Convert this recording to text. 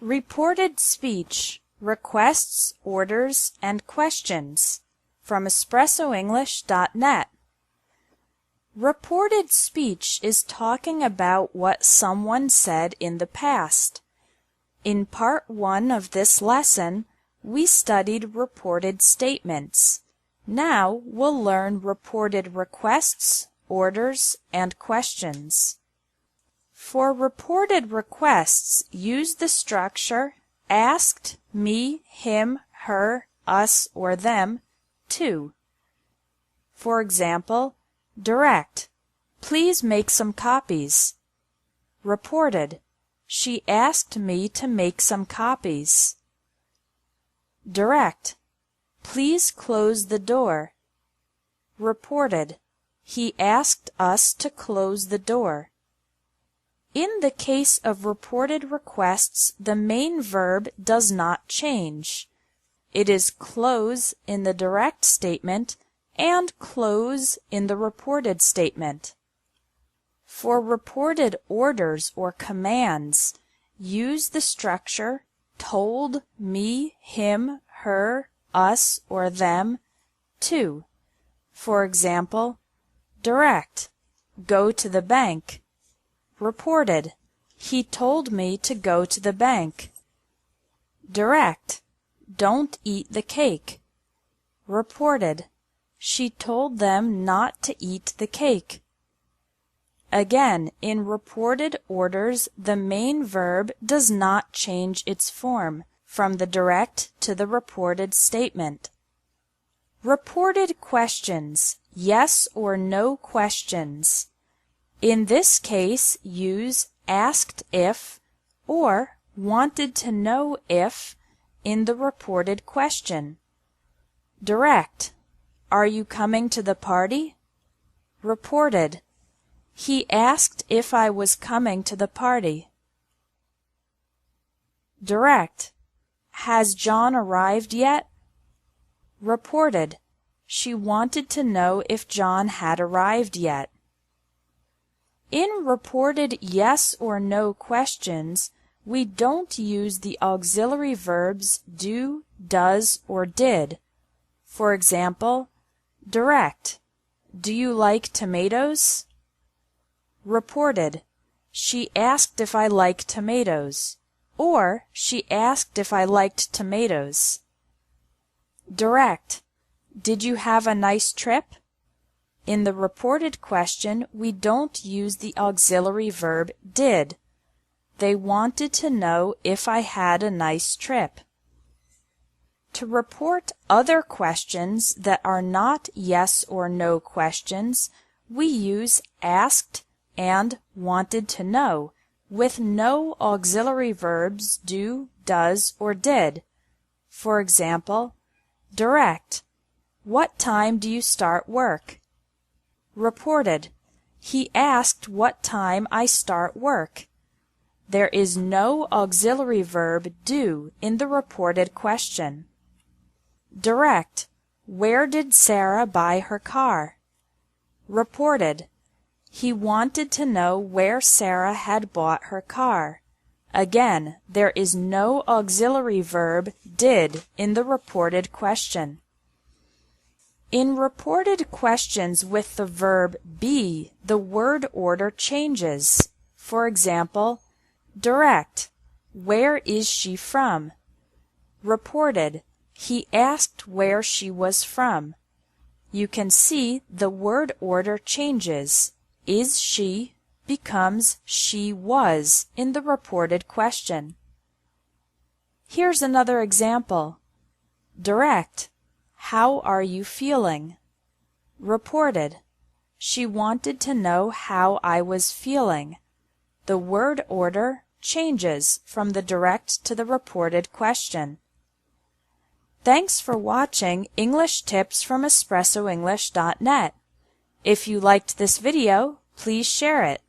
Reported speech, requests, orders, and questions from espressoenglish.net. Reported speech is talking about what someone said in the past. In part 1 of this lesson, we studied reported statements. Now we'll learn reported requests, orders, and questions. For reported requests, use the structure asked, me, him, her, us, or them, to. For example, direct, please make some copies. Reported, she asked me to make some copies. Direct, please close the door. Reported, he asked us to close the door. In the case of reported requests, the main verb does not change. It is close in the direct statement and close in the reported statement. For reported orders or commands, use the structure told, me, him, her, us, or them, to. For example, direct, go to the bank. Reported, he told me to go to the bank. Direct, don't eat the cake. Reported, she told them not to eat the cake. Again, in reported orders, the main verb does not change its form from the direct to the reported statement. Reported questions, yes or no questions. In this case, use asked if or wanted to know if in the reported question. Direct, are you coming to the party? Reported, he asked if I was coming to the party. Direct, has John arrived yet? Reported, she wanted to know if John had arrived yet. In reported yes or no questions, we don't use the auxiliary verbs do, does, or did. For example, direct, do you like tomatoes? Reported, she asked if I like tomatoes, or she asked if I liked tomatoes. Direct, did you have a nice trip? In the reported question, we don't use the auxiliary verb did. They wanted to know if I had a nice trip. To report other questions that are not yes or no questions, we use asked and wanted to know with no auxiliary verbs do, does, or did. For example, direct, what time do you start work? Reported, he asked what time I start work. There is no auxiliary verb do in the reported question. Direct, where did Sarah buy her car? Reported, he wanted to know where Sarah had bought her car. Again, there is no auxiliary verb did in the reported question. In reported questions with the verb be, the word order changes. For example, direct, where is she from? Reported, he asked where she was from. You can see the word order changes. Is she becomes she was in the reported question. Here's another example. Direct, how are you feeling? Reported, she wanted to know how I was feeling. The word order changes from the direct to the reported question. Thanks for watching English Tips from espressoenglish.net. If you liked this video, please share it.